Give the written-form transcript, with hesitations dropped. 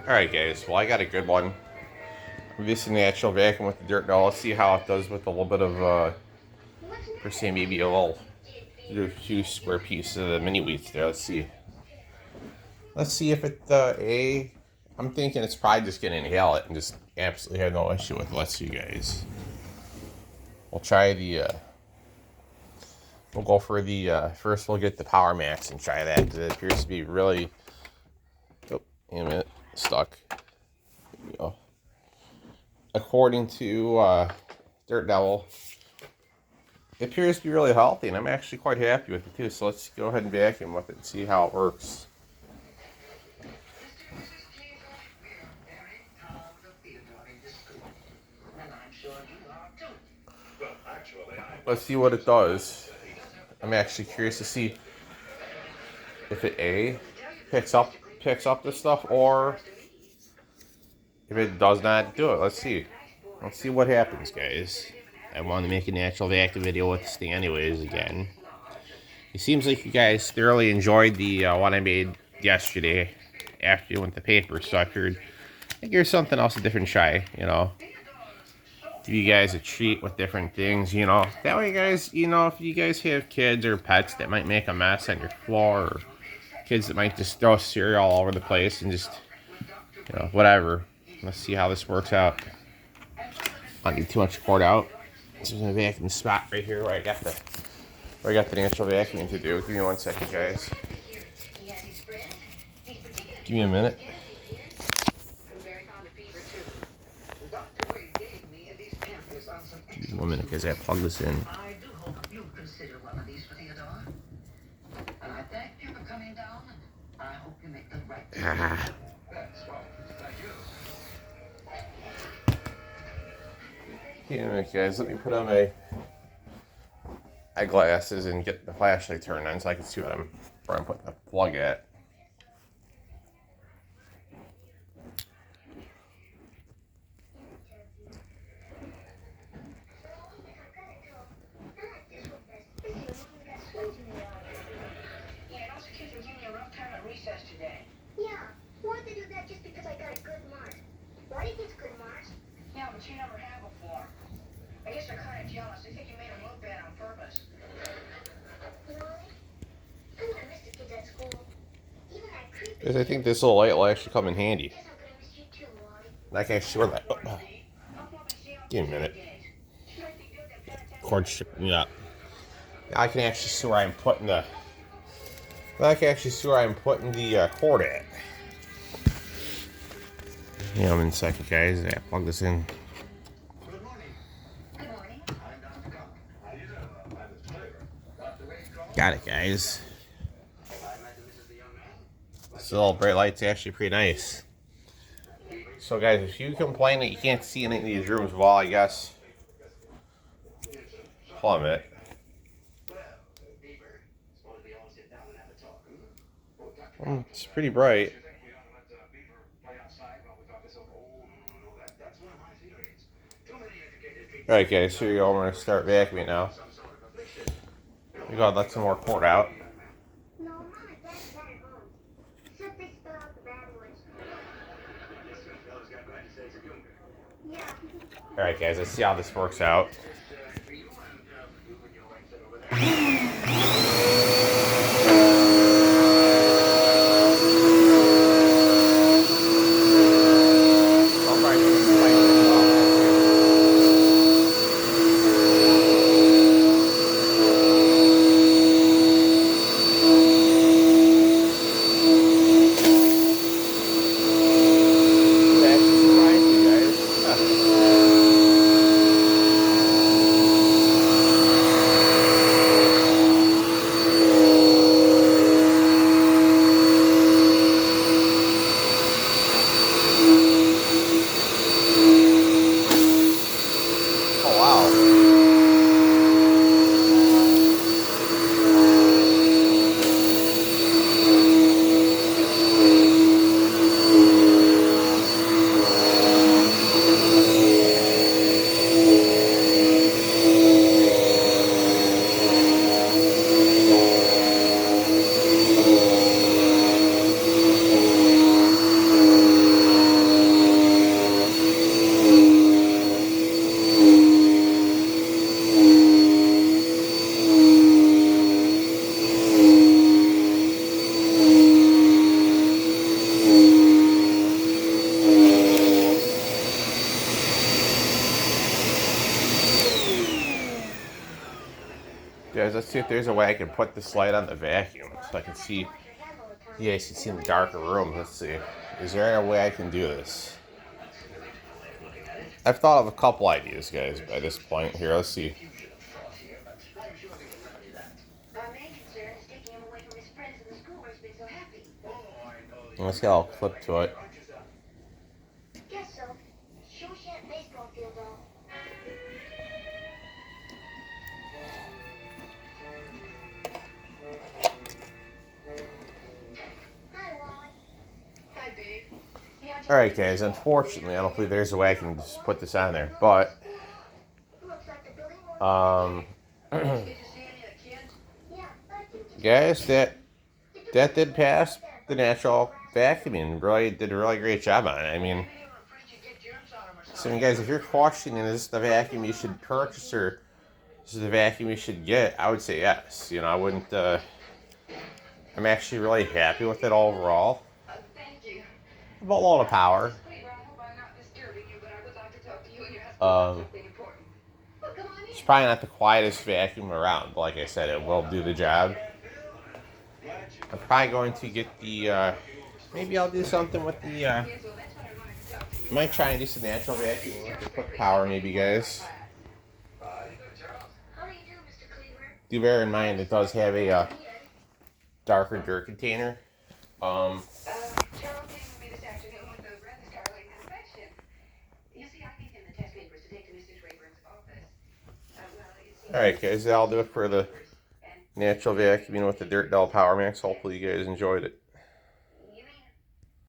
Alright guys, well I got a good one. I'm using the actual vacuum with the dirt now. Let's see how it does with a little bit of, per se maybe a few square pieces of the mini wheats there. Let's see. Let's see if it, I'm thinking it's probably just going to inhale it and just absolutely have no issue with it. Let's see guys. We'll try we'll go for first we'll get the Power Max and try that because it appears to be really, oh, wait a minute, stuck. There we go. According to Dirt Devil, it appears to be really healthy, and I'm actually quite happy with it too. So let's go ahead and vacuum with it and see how it works. Let's see what it does. I'm actually curious to see if it picks up this stuff, or if it does not do it. Let's see. Let's see what happens, guys. I wanted to make an actual vacuum video with this thing anyways again. It seems like you guys thoroughly enjoyed the one I made yesterday after you went the paper, so I figured here's something else, a different try, you know. Give you guys a treat with different things, you know. That way, guys, you know, if you guys have kids or pets that might make a mess on your floor, or kids that might just throw cereal all over the place and just, you know, whatever. Let's see how this works out. Not get too much cord out. This is a vacuum spot right here where I got the natural vacuuming to do. Give me 1 second, guys. Give me a minute. Give me 1 minute, guys. I plug this in. I do hope you consider one of these for Theodore. And I thank you for coming down, and I hope you make the right decision. That's right. Thank you. Give me a minute, guys. Let me put on my eyeglasses and get the flashlight turned on so I can see where I'm putting the plug at. Yeah, but you never have before. I guess they're kind of jealous. They think you made them look bad on purpose. Because I think this little light will actually come in handy. I can actually see where that. Give me a minute. Cord stripping me up. I can actually see where I'm putting the. I can actually see where I'm putting the cord at. Yeah, I'm in a second, guys. I plug this in. Good morning. Good morning. I'm Dr. Cook. How you doing? I'm the flavor. Dr. Wade. Got it, guys. I imagine this is the young man. This little bright light's actually pretty nice. So, guys, if you complain that you can't see in any of these rooms, well, I guess. Hold on a minute. It's pretty bright. Alright guys, here you go. I'm going to start vacuuming now. We gotta let some more cord out. Alright guys, let's see how this works out. guys, let's see if there's a way I can put this light on the vacuum so I can see. You guys can see in the darker room. Let's see. Is there a way I can do this? I've thought of a couple ideas, guys, by this point. Here, let's see. Let's get all clip to it. Guess so. Sure shan't baseball field though. Hi, Wally. Hi, babe. Alright, guys, unfortunately, I don't believe there's a way I can just put this on there. But, Looks like the building was Good to see you, kid. yeah, I think guys, that did pass the natural vacuuming. Really did a really great job on it. I mean, so guys, if you're questioning is this the vacuum you should purchase or this is the vacuum you should get, I would say yes. You know, I wouldn't. I'm actually really happy with it overall. Thank you. About a lot of power. Wait, Ron, I hope I'm not disturbing you, but I would like to talk to you and your husband about something important. Well, come on in. It's probably not the quietest vacuum around, but like I said, it will do the job. I'm probably going to get the. Maybe I'll do something with the. Yes, well, that's what I wanted to talk to you. Might try and do some natural vacuum with the quick power, maybe, guys. How do you do, Mr. Cleaver? Do bear in mind it does have a darker dirt container. Charles came with me this afternoon with a rather startling inspection. You see, I gave him the test papers to take to Mr. Draper's office. Well, it seems Alright, guys, that'll do it for the natural vacuuming with the Dirt Doll Power Max. Hopefully, you guys enjoyed it.